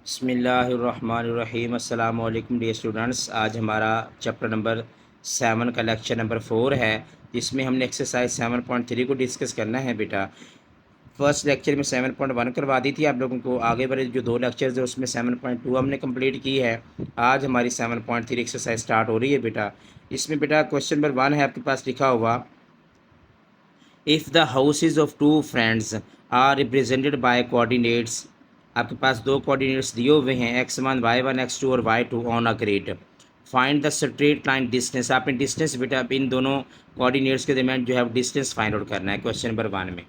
बिस्मिल्लाहिर्रहमानिर्रहीम। अस्सलाम वालेकुम डियर स्टूडेंट्स। आज हमारा चैप्टर नंबर 7 का लेक्चर नंबर 4 है, जिसमें हमने एक्सरसाइज 7.3 को डिस्कस करना है। बेटा फर्स्ट लेक्चर में 7.1 करवा दी थी आप लोगों को। आगे वाले जो 2 लेक्चर्स है उसमें 7.2 हमने कंप्लीट की है। आज हमारी 7.3 एक्सरसाइज स्टार्ट हो रही है। बेटा इसमें बेटा क्वेश्चन नंबर 1 है आपके पास लिखा हुआ, if the houses of two friends are represented by coordinates. आपके पास दो कोऑर्डिनेट्स दिए हुए हैं x1 y1 x2 और y2 on a grid. Find the straight line distance. आपने डिस्टेंस बेटा अब इन दोनों कोऑर्डिनेट्स के दरमियान जो है डिस्टेंस फाइंड आउट करना है क्वेश्चन नंबर 1 में।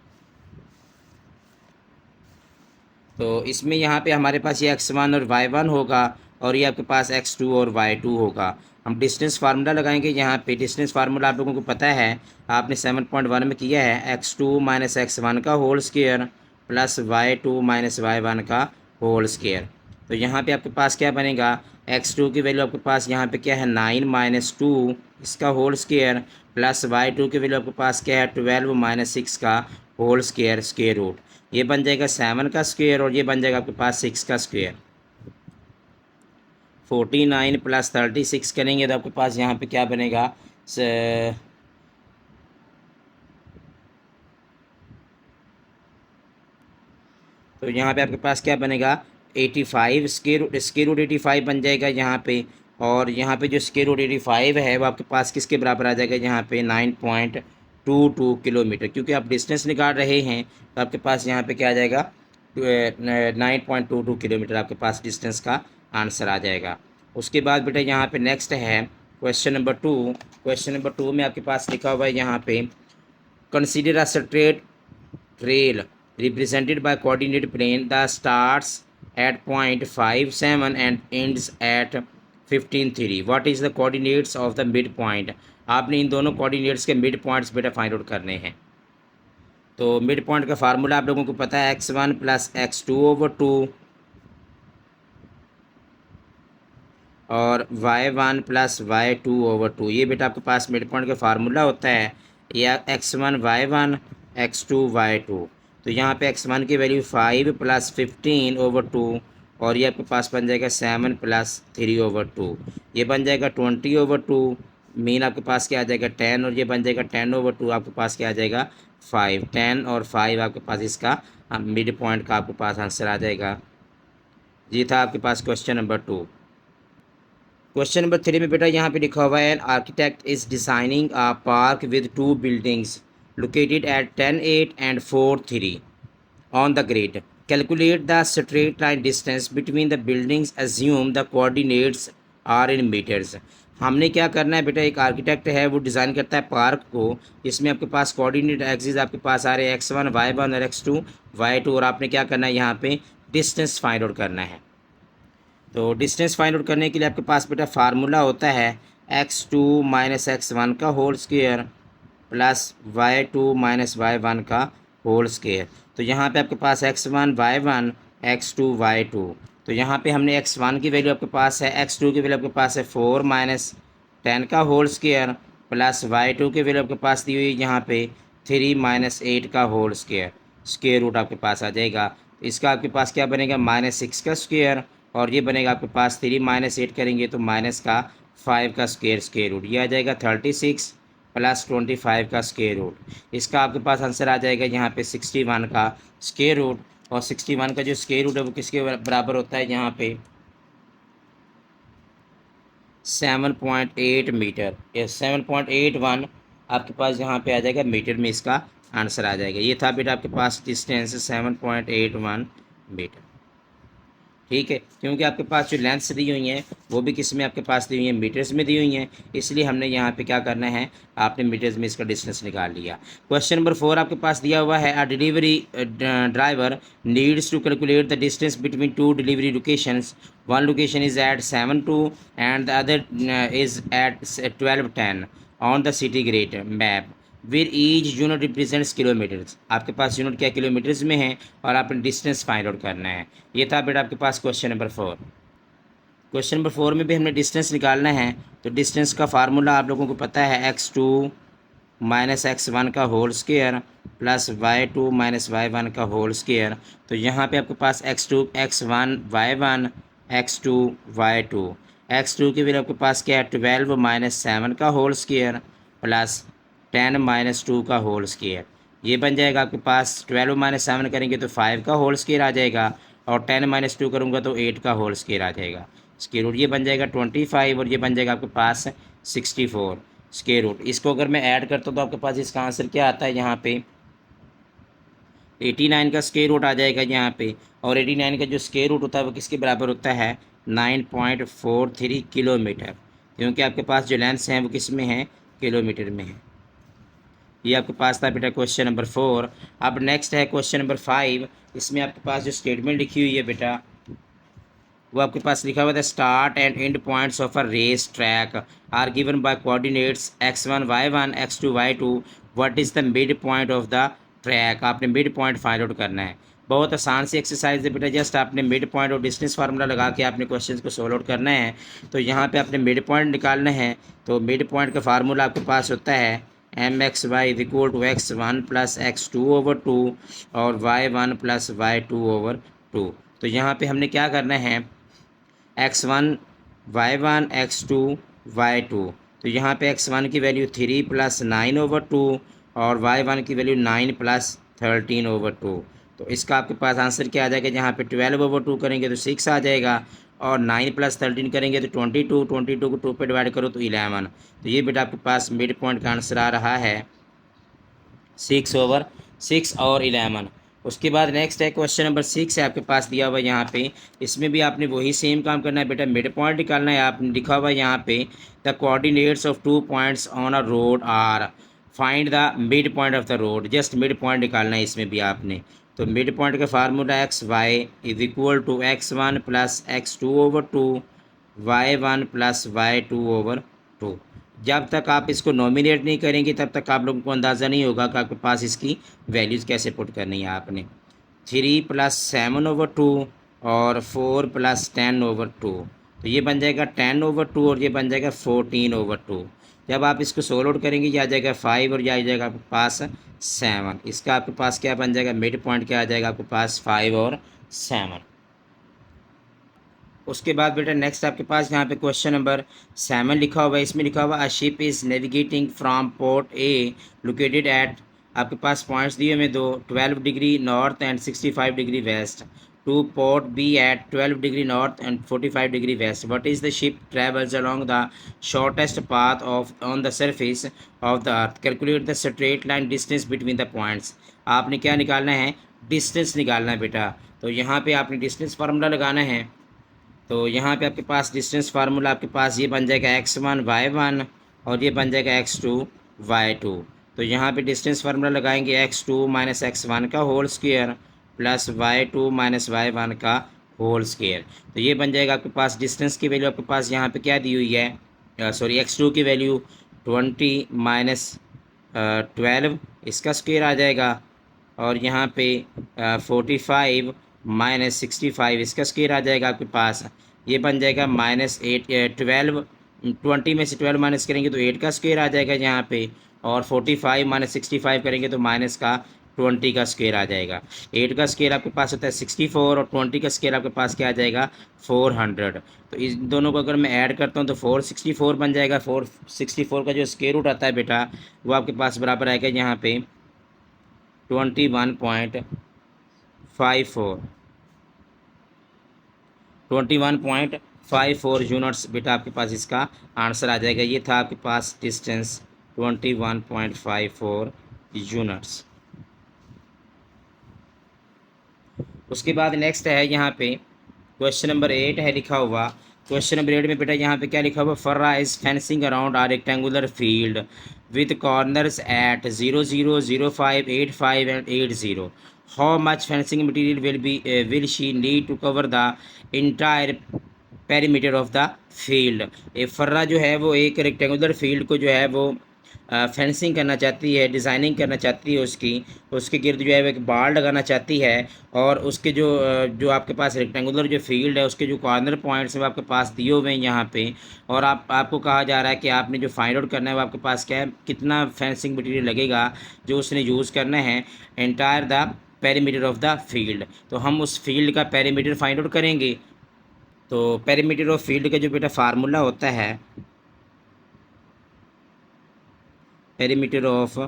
तो इसमें यहाँ पे हमारे पास ये x1 और y1 होगा और ये आपके पास x2 और y2 होगा। हम डिस्टेंस फार्मूला लगाएंगे। यहाँ पे डिस्टेंस फार्मूला आप लोगों को पता है, आपने 7.1 में किया है, x2 माइनस x1 का whole square plus y2 minus y1 का होल स्क्वायर। तो यहाँ पे आपके पास क्या बनेगा, x2 की वैल्यू आपके पास यहाँ पे क्या है 9 माइनस 2 इसका होल स्क्वायर प्लस y2 की वैल्यू आपके पास क्या है 12 माइनस 6 का होल स्क्वायर स्क्वायर रूट। ये बन जाएगा 7 का स्क्वायर और ये बन जाएगा आपके पास 6 का स्क्वायर। 49 प्लस 36 करेंगे तो आपके पास यहाँ पे क्या बनेगा, तो यहाँ पे आपके पास क्या बनेगा 85 स्क्वायर रूट 85 बन जाएगा यहाँ पे। और यहाँ पे जो स्क्वायर रूट 85 है वो आपके पास किसके बराबर आ जाएगा, यहाँ पे 9.22 किलोमीटर। क्योंकि आप डिस्टेंस निकाल रहे हैं तो आपके पास यहाँ पे क्या आ जाएगा 9.22 किलोमीटर आपके पास डिस्टेंस का आंसर आ जाएगा। उसके बाद बेटा यहाँ पे नेक्स्ट है क्वेश्चन नंबर 2। क्वेश्चन नंबर 2 में आपके पास लिखा हुआ है यहाँ पे, consider a straight trail represented by coordinate plane that starts at point 5 7 and ends at 15 3. What is the coordinates of the midpoint? आपने इन दोनों कोऑर्डिनेट्स के मिड पॉइंट्स बेटा फाइंड आउट करने हैं। तो मिड पॉइंट का फार्मूला आप लोगों को पता है x1 प्लस x2/2 और y1 प्लस y2/2। ये बेटा आपके पास मिड पॉइंट का फार्मूला होता है, या x1 y1 x2 y2। तो यहाँ पे x1 की वैल्यू 5 प्लस 15/2 और ये आपके पास बन जाएगा 7 प्लस 3/2। ये बन जाएगा 20/2। मीन आपके पास क्या आ जाएगा 10 और ये बन जाएगा 10/2। आपके पास क्या आ जाएगा 5। 10 और 5 आपके पास इसका मिड पॉइंट का आपके पास आंसर आ जाएगा। ये था आपके पास क्वेश्चन नंबर 2। क्वेश्चन नंबर 3 में बेटा यहाँ पे लिखा हुआ है, architect is designing a park with 2 buildings located at 10 8 and 4 3 on the grid. Calculate the straight line distance between the buildings, assume the coordinates are in metres. हमने क्या करना है बेटा, एक आर्किटेक्ट है वो डिज़ाइन करता है पार्क को, इसमें आपके पास कोऑर्डिनेट एक्सिस आपके पास आ रहे हैं x1 y1 और x2 y2 और आपने क्या करना है यहाँ पे डिस्टेंस फाइंड आउट करना है। तो डिस्टेंस फाइंड आउट करने के लिए आपके पास बेटा फार्मूला होता है x2 माइनस x1 का whole square plus y2 minus y1 का होल स्क्वायर। तो यहाँ पे आपके पास x1 y1 x2 y2। तो यहाँ पे हमने x1 की वैल्यू आपके पास है, x2 की वैल्यू आपके पास है 4 माइनस 10 का होल स्क्वायर प्लस y2 की वैल्यू आपके पास दी हुई है यहाँ पे 3 माइनस 8 का होल स्क्वायर स्क्वायर रूट आपके पास आ जाएगा। तो इसका आपके पास क्या बनेगा -6 का स्क्वायर और ये बनेगा आपके पास 3 माइनस 8 करेंगे तो माइनस का 5 का स्क्वायर रूट। ये आ जाएगा 36 प्लस 25 का स्क्वायर रूट। इसका आपके पास आंसर आ जाएगा यहाँ पे 61 का स्क्वायर रूट। और 61 का जो स्क्वायर रूट है वो किसके बराबर होता है, यहाँ पे 7.8 मीटर। ये 7.81 आपके पास यहाँ पे आ जाएगा मीटर में, इसका आंसर आ जाएगा। ये था बेटा आपके पास डिस्टेंस 7.81 मीटर। ठीक है, क्योंकि आपके पास जो लेंथ्स दी हुई हैं वो भी किस में आपके पास दी हुई हैं, मीटर्स में दी हुई हैं, इसलिए हमने यहाँ पे क्या करना है, आपने मीटर्स में इसका डिस्टेंस निकाल लिया। क्वेश्चन नंबर 4 आपके पास दिया हुआ है, a delivery driver needs to calculate the distance between 2 delivery locations. One location is at 7 2 and the other is at 12 10 on the city grid map where each unit represents kilometres. आपके पास unit क्या kilometres में है और आपने distance find out करना है। ये था बेटा आपके पास क्वेश्चन नंबर 4। क्वेश्चन नंबर 4 में भी हमने डिस्टेंस निकालना है। तो डिस्टेंस का फार्मूला आप लोगों को पता है x2 माइनस x1 का whole square plus y2 minus y1 का होल स्क्वायर। तो यहाँ पे आपके पास x2 x1 y1 x2 y2 x2 की वैल्यू आपके पास क्या है 12 माइनस 7 का होल स्क्वायर प्लस 10 माइनस 2 का होल स्क्वायर। ये बन जाएगा आपके पास 12 माइनस 7 करेंगे तो 5 का होल स्क्वायर आ जाएगा और 10 माइनस 2 करूँगा तो 8 का होल स्क्वायर आ जाएगा। स्क्वायर रूट ये बन जाएगा 25 और ये बन जाएगा आपके पास 64 स्क्वायर रूट। इसको अगर मैं ऐड करता हूँ तो आपके पास इसका आंसर क्या आता है यहाँ पे 89 का स्क्वायर रूट आ जाएगा यहाँ पे। और 89 का जो स्क्वायर रूट होता है वो किसके बराबर होता है 9.43 किलोमीटर, क्योंकि आपके पास जो लेंस हैं वो किस में है किलोमीटर में है। ये आपके पास था बेटा क्वेश्चन नंबर 4। अब नेक्स्ट है क्वेश्चन नंबर 5। इसमें आपके पास जो स्टेटमेंट लिखी हुई है बेटा वो आपके पास लिखा हुआ था start and end points of a race track are given by coordinates x1 y1 x2 y2 what is the mid point of the track. आपने मिड पॉइंट फाइंड आउट करना है। बहुत आसान सी एक्सरसाइज है बेटा, जस्ट आपने मिड पॉइंट और distance formula लगा के आपने क्वेश्चन को सोल्व आउट करना है। तो यहाँ पे आपने मिड पॉइंट निकालना है। तो मिड पॉइंट का फार्मूला आपके पास होता है mxy is equal to x1 plus x2 over 2 और y1 प्लस y2 ओवर 2। तो यहाँ पे हमने क्या करना है x1 y1 x2 y2। तो यहाँ पे x1 की वैल्यू 3 प्लस 9 ओवर 2 और y1 की वैल्यू 9 प्लस 13 ओवर 2। तो इसका आपके पास आंसर क्या आ जाएगा, जहाँ पे 12 ओवर 2 करेंगे तो 6 आ जाएगा और 9 प्लस 13 करेंगे तो 22, 22 को 2 पे डिवाइड करो तो 11। तो ये बेटा आपके पास मिड पॉइंट का आंसर आ रहा है 6 ओवर 6 और 11। उसके बाद नेक्स्ट है क्वेश्चन नंबर 6 है आपके पास दिया हुआ यहाँ पे। इसमें भी आपने वही सेम काम करना है बेटा, मिड पॉइंट निकालना है। आपने लिखा हुआ यहाँ पे the coordinates of 2 points on a road are find the mid point of the road. Just mid point निकालना है इसमें भी आपने। तो मिड पॉइंट का formula X Y is equal to x1 plus x2 over 2 y1 plus y2 over 2। जब तक आप इसको नॉमिनेट नहीं करेंगे तब तक आप लोगों को अंदाज़ा नहीं होगा कि आपके पास इसकी वैल्यूज़ कैसे पुट करनी है। आपने 3 प्लस 7 ओवर 2 और 4 प्लस 10 ओवर 2। तो ये बन जाएगा 10 ओवर 2 और ये बन जाएगा 14 ओवर 2। जब आप इसको सोल्व आउट करेंगे ये आ जाएगा 5 और ये आ जाएगा आपके पास 7। इसका आपके पास क्या बन जाएगा मिड पॉइंट क्या आ जाएगा आपके पास 5 और 7। उसके बाद बेटा नेक्स्ट आपके पास यहाँ पे क्वेश्चन नंबर 7 लिखा हुआ है। इसमें लिखा हुआ a ship is navigating from port A located at, आपके पास पॉइंट्स दिए हुए दो 12 degree north and 65 degree west to port B at 12 degree north and 45 degree west. What is the ship travels along the shortest path of on the surface of the earth. Calculate the straight line distance between the points. आपने क्या निकालना है distance निकालना है बेटा। तो यहाँ पे आपने डिस्टेंस फार्मूला लगाना है। तो यहाँ पे आपके पास डिस्टेंस फार्मूला आपके पास ये बन जाएगा x1 y1 और ये बन जाएगा x2 y2। तो यहाँ पे डिस्टेंस फार्मूला लगाएंगे x2 माइनस x1 का whole square plus y2 minus y1 का होल स्क्वायर। तो ये बन जाएगा आपके पास डिस्टेंस की वैल्यू आपके पास यहाँ पे क्या दी हुई है, सॉरी x2 की वैल्यू 20 माइनस 12 इसका स्क्वायर आ जाएगा और यहाँ पे 45 माइनस 65 इसका स्क्वायर आ जाएगा आपके पास। ये बन जाएगा माइनस 12 20 में से 12 माइनस करेंगे तो 8 का स्क्वायर आ जाएगा यहाँ पे और 45 माइनस 65 करेंगे तो माइनस का 20 का स्क्वायर आ जाएगा। 8 का स्क्वायर आपके पास होता है 64 और 20 का स्क्वायर आपके पास क्या आ जाएगा 400। तो इस दोनों को अगर मैं ऐड करता हूँ तो 464 बन जाएगा। 464 का जो स्क्वायर रूट आता है बेटा वो आपके पास बराबर आएगा यहाँ पे 21.54 यूनिट्स बेटा आपके पास इसका आंसर आ जाएगा। ये था आपके पास डिस्टेंस 21.54 यूनिट्स। उसके बाद नेक्स्ट है यहाँ पे क्वेश्चन नंबर 8 है लिखा हुआ। क्वेश्चन नंबर 8 में बेटा यहाँ पे क्या लिखा हुआ Farrah is fencing around a rectangular field with corners at 0, 0, 0, 5, 8, 5 and 8, 0। How much fencing material will she need to cover the entire perimeter of the field. ये फर्रा जो है वो एक रेक्टेंगुलर फील्ड को जो है वो फेंसिंग करना चाहती है, डिज़ाइनिंग करना चाहती है, उसके गिर्द जो है वो एक बार लगाना चाहती है, और उसके जो आपके पास रेक्टेंगुलर जो फील्ड है उसके जो कॉर्नर पॉइंट्स हैं वो आपके पास दिए हुए हैं यहाँ पे, और आपको कहा जा रहा है कि आपने जो फाइंड आउट करना है वो आपके पास क्या है, कितना फेंसिंग मटेरियल लगेगा जो उसने यूज़ करना है entire the perimeter of the field. तो हम उस फील्ड का पेरीमीटर फाइंड आउट करेंगे। तो पेरीमीटर ऑफ फील्ड का जो बेटा फार्मूला होता है, पेरीमीटर ऑफ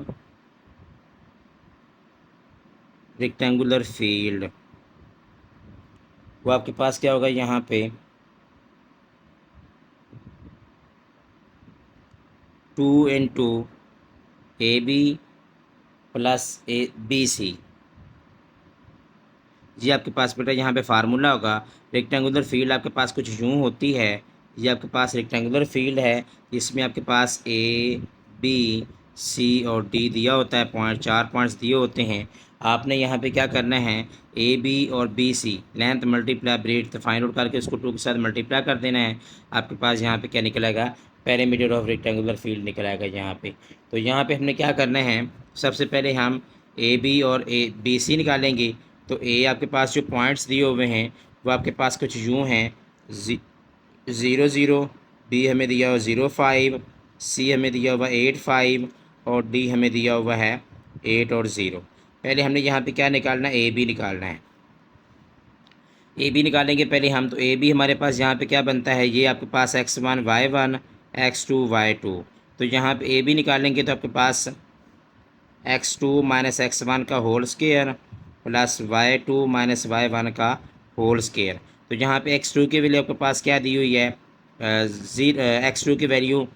रेक्टेंगुलर फील्ड, वो आपके पास क्या होगा यहाँ पे 2 × AB प्लस BC। जी आपके पास बेटा यहाँ पे फार्मूला होगा। रेक्टेंगुलर फील्ड आपके पास कुछ यूँ होती है। ये आपके पास रेक्टेंगुलर फील्ड है, इसमें आपके पास A, B, C और D दिया होता है, पॉइंट 4 पॉइंट्स दिए होते हैं। आपने यहाँ पे क्या करना है, AB और BC length multiply breadth find out करके उसको 2 के साथ मल्टीप्लाई कर देना है। आपके पास यहाँ पे क्या निकलेगा, पेरीमीटर ऑफ रेक्टेंगुलर फील्ड निकल आएगा यहाँ पे। तो यहाँ पे हमने क्या करना है, सबसे पहले हम AB और BC निकालेंगे। तो ए आपके पास जो पॉइंट्स दिए हुए हैं वो आपके पास कुछ यूँ हैं, 0 0, बी हमें दिया हुआ 0 5, सी हमें दिया हुआ 8 5 और डी हमें दिया हुआ है 8 और 0। पहले हमने यहाँ पे क्या निकालना है, ए बी निकालना है। ए बी निकालेंगे पहले हम। तो ए बी हमारे पास यहाँ पे क्या बनता है, ये आपके पास x1 y1 x2 y2। तो यहाँ पे ए बी निकालेंगे तो आपके पास x2 माइनस x1 का whole square plus y2 minus y1 का होल स्क्वायर। तो यहाँ पे x2 की वैल्यू आपके पास क्या दी हुई है, x2 की वैल्यू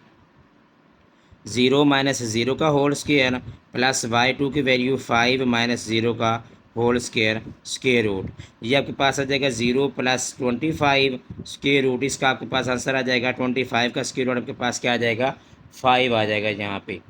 0 माइनस 0 का होल स्क्वायर प्लस y2 की वैल्यू 5 माइनस 0 का होल स्क्वायर स्क्वायर रूट। ये आपके पास आ जाएगा 0 प्लस 25 स्क्वायर रूट। इसका आपके पास आंसर आ जाएगा 25 का स्क्वायर रूट आपके पास क्या आ जाएगा, 5 आ जाएगा यहाँ पे।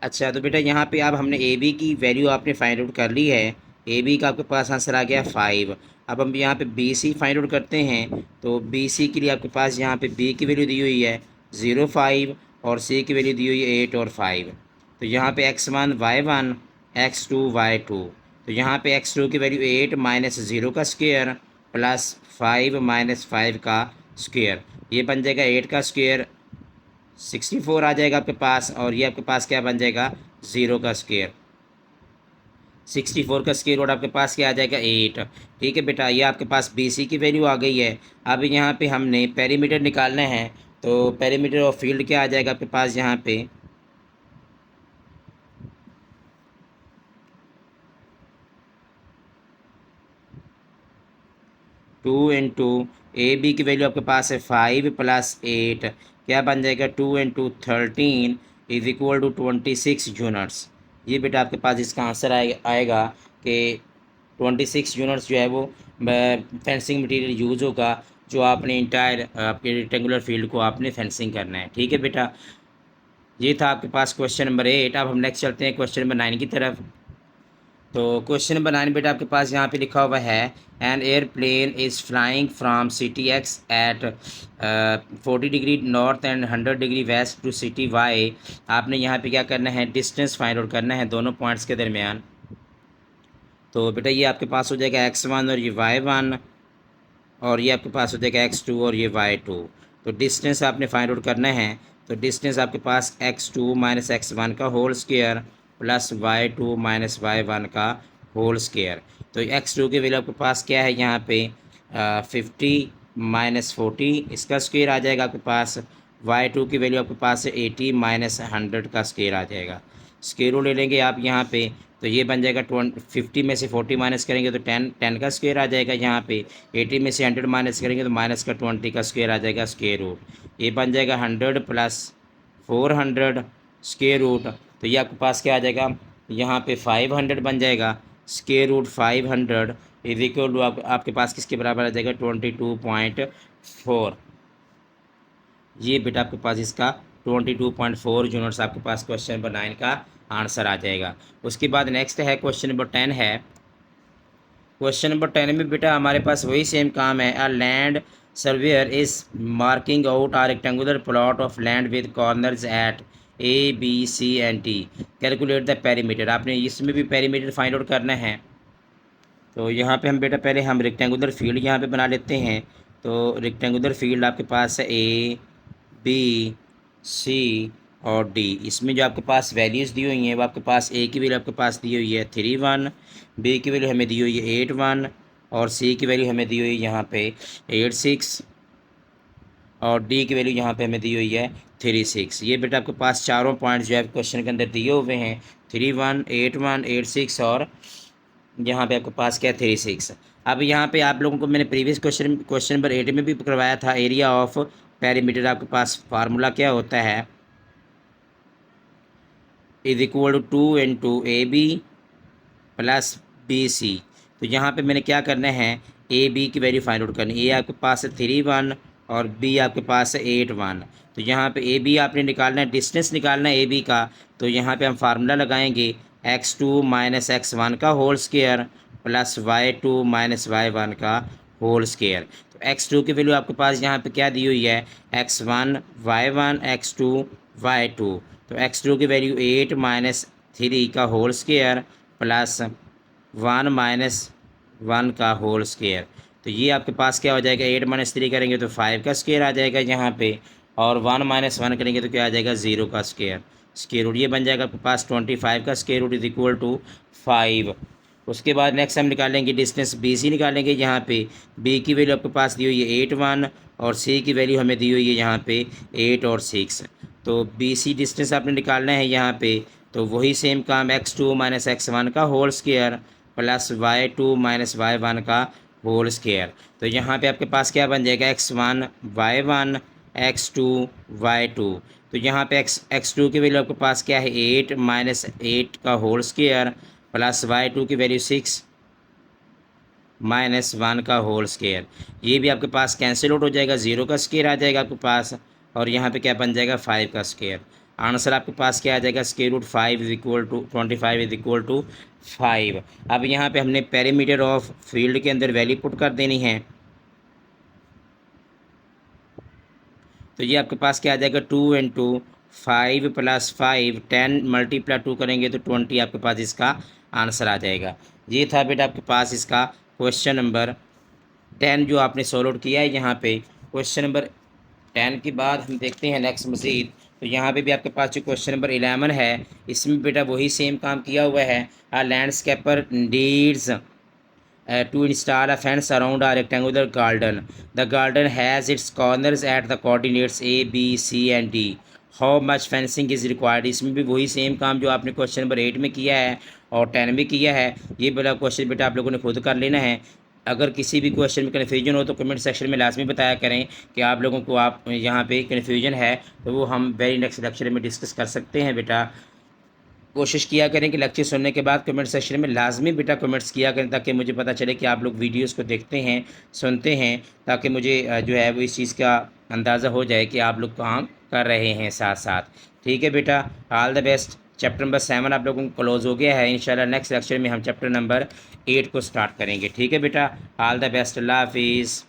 अच्छा तो बेटा यहाँ पे अब हमने ए बी की वैल्यू आपने फाइंड आउट कर ली है। ए बी का आपके पास आंसर आ गया 5। अब हम यहाँ पे बी सी फाइंड आउट करते हैं। तो बी सी के लिए आपके पास यहाँ पे बी की वैल्यू दी हुई है 0 5 और सी की वैल्यू दी हुई है 8 और 5। तो यहाँ पे x1 y1 x2 y2। तो यहाँ पे x2 की वैल्यू 8 माइनस 0 का स्क्वायर प्लस 5 माइनस 5 का स्क्वायर। ये बन जाएगा 8 का स्क्वायर 64 आ जाएगा आपके पास, और ये आपके पास क्या बन जाएगा 0 का स्क्वायर। 64 का स्क्वायर रूट आपके पास क्या आ जाएगा 8। ठीक है बेटा, ये आपके पास बी सी की वैल्यू आ गई है। अब यहाँ पे हमने पेरीमीटर निकालना है। तो पेरीमीटर ऑफ फील्ड क्या आ जाएगा आपके पास यहाँ पे 2 × ए बी की वैल्यू आपके पास है 5 प्लस 8, क्या बन जाएगा 2 × 13 इज इक्वल टू 26 यूनिट्स। ये बेटा आपके पास इसका आंसर आएगा कि 26 यूनिट्स जो है वो फेंसिंग मटेरियल यूज़ होगा, जो आपने इंटायर आपके रेक्टेंगुलर फील्ड को आपने फेंसिंग करना है। ठीक है बेटा, ये था आपके पास क्वेश्चन नंबर 8। अब हम नेक्स्ट चलते हैं क्वेश्चन नंबर 9 की तरफ। तो क्वेश्चन नंबर 9 बेटा आपके पास यहाँ पे लिखा हुआ है, an airplane is flying from city X at 40 degree north and 100 degree west to city Y. आपने यहाँ पे क्या करना है, डिस्टेंस फाइंड आउट करना है दोनों पॉइंट्स के दरमियान। तो बेटा ये आपके पास हो जाएगा x1 और ये y1, और ये आपके पास हो जाएगा x2 और ये y2। तो डिस्टेंस आपने फाइंड आउट करना है। तो डिस्टेंस आपके पास x2 माइनस x1 का whole square plus y2 minus y1 का होल स्क्वायर। तो x2 की वैल्यू आपके पास क्या है यहाँ पे 50 माइनस 40 इसका स्क्वायर आ जाएगा आपके पास। y2 की वैल्यू आपके पास है 80 माइनस 100 का स्क्वायर आ जाएगा। स्क्वायर रूट ले लेंगे आप यहाँ पे, तो ये बन जाएगा 50 में से 40 माइनस करेंगे तो 10 का स्क्वायर आ जाएगा यहाँ पे। 80 में से 100 माइनस करेंगे तो माइनस का 20 का स्क्वायर आ जाएगा स्क्वायर रूट। ये बन जाएगा 100 प्लस 400 स्क्वायर रूट। तो ये आपके पास क्या आ जाएगा यहाँ पे 500 बन जाएगा। Square root 500 is equal to आपके पास किसके बराबर आ जाएगा 22.4। ये बेटा आपके पास इसका 22.4 यूनिट्स आपके पास क्वेश्चन नंबर 9 का आंसर आ जाएगा। उसके बाद नेक्स्ट है क्वेश्चन नंबर 10 है, क्वेश्चन नंबर 10 में बेटा हमारे पास वही सेम काम है। A land surveyor is marking out a rectangular plot of land with corners at A B C and D, calculate the perimeter. आपने इसमें भी पेरीमीटर फाइंड आउट करना है। तो यहाँ पे हम बेटा पहले हम रेक्टेंगुलर फील्ड यहाँ पे बना लेते हैं। तो रेक्टेंगुलर फील्ड आपके पास है ए बी सी और डी। इसमें जो आपके पास वैल्यूज़ दी हुई हैं वो आपके पास ए की वैल्यू आपके पास दी हुई है 3 1, बी की वैल्यू हमें दी हुई है 8 1 और सी की वैल्यू हमें दी हुई है यहाँ पे 8 6 और डी की वैल्यू यहाँ पे हमें दी हुई है 3 6। ये बेटा आपके पास चारों पॉइंट्स जो है क्वेश्चन के अंदर दिए हुए हैं 3 1 8 1 8 6 और यहाँ पे आपके पास क्या है 3 6। अब यहाँ पे आप लोगों को मैंने प्रीवियस क्वेश्चन नंबर 8 में भी करवाया था। एरिया ऑफ पेरीमीटर आपके पास फार्मूला क्या होता है, is equal to 2 × AB plus BC। तो यहाँ पे मैंने क्या करना है, AB की वैल्यू फाइंड आउट करनी। ए आपके पास है 3 1 और B आपके पास है 8 1। तो यहाँ पे AB आपने निकालना है, डिस्टेंस निकालना है AB का। तो यहाँ पे हम फार्मूला लगाएंगे x2 - x1 का whole square plus y2 - y1 का होल स्क्वायर। तो x2 की वैल्यू आपके पास यहाँ पे क्या दी हुई है, x1 y1 x2 y2। तो x2 की वैल्यू 8 - 3 का होल स्क्वायर प्लस 1 - 1 का होल स्क्वायर। तो ये आपके पास क्या हो जाएगा, 8 - 3 करेंगे तो 5 का स्क्वायर आ जाएगा यहाँ पे, और 1 - 1 करेंगे तो क्या आ जाएगा 0 का स्क्वायर रूट। ये बन जाएगा आपके पास 25 का square root is equal to 5। उसके बाद नेक्स्ट हम निकालेंगे डिस्टेंस BC निकालेंगे। यहाँ पे B की वैल्यू आपके पास दी हुई है 8 1 और C की वैल्यू हमें दी हुई है यहाँ पे 8 और 6। तो BC डिस्टेंस आपने निकालना है यहाँ पे। तो वही सेम काम x2 - x1 का whole square plus y2 - y1 का होल स्क्वायर। तो यहाँ पे आपके पास क्या बन जाएगा, x1 y1 x2 y2। तो यहाँ पे x2 की वैल्यू आपके पास क्या है 8 - 8 का होल स्क्वायर प्लस y2 की वैल्यू 6 -1 का होल स्क्वायर। ये भी आपके पास कैंसिल आउट हो जाएगा, 0 का स्क्वायर आ जाएगा आपके पास, और यहाँ पे क्या बन जाएगा 5 का स्क्वायर। आंसर आपके पास क्या आ जाएगा, square root 5 is equal to 25 is equal to 5। अब यहाँ पे हमने पेरीमीटर ऑफ फील्ड के अंदर वैल्यू पुट कर देनी है। तो ये आपके पास क्या आ जाएगा 2 × 5 + 5 10 × 2 करेंगे तो 20 आपके पास इसका आंसर आ जाएगा। ये था बेटा आपके पास इसका क्वेश्चन नंबर 10 जो आपने सॉल्व आउट किया है। यहाँ पे क्वेश्चन नंबर 10 के बाद हम देखते हैं नेक्स्ट मज़ीद। तो यहाँ पे भी आपके पास जो क्वेश्चन नंबर 11 है, इसमें बेटा वही सेम काम किया हुआ है। A landscaper needs to install a fence around a rectangular garden. The garden has its corners at the coordinates A, B, C and D. How much fencing is required? इसमें भी वही सेम काम जो आपने क्वेश्चन नंबर 8 में किया है और 10 में किया है। ये बड़ा क्वेश्चन बेटा आप लोगों ने खुद कर लेना है। अगर किसी भी क्वेश्चन में कन्फ्यूजन हो तो कमेंट सेक्शन में लाजमी बताया करें कि आप लोगों को आप यहाँ पे कन्फ्यूजन है, तो वो हम वेरी नेक्स्ट लेक्चर में डिस्कस कर सकते हैं। बेटा कोशिश किया करें कि लेक्चर सुनने के बाद कमेंट सेक्शन में लाजमी बेटा कमेंट्स किया करें, ताकि मुझे पता चले कि आप लोग वीडियोस को देखते हैं, सुनते हैं, ताकि मुझे जो है वो इस चीज़ का अंदाज़ा हो जाए कि आप लोग काम कर रहे हैं साथ साथ। ठीक है बेटा, all the best. Chapter number 7 आप लोगों को क्लोज हो गया है। इंशाल्लाह नेक्स्ट लेक्चर में हम चैप्टर नंबर 8 को स्टार्ट करेंगे। ठीक है बेटा, ऑल द बेस्ट, अल्लाह हाफिज़।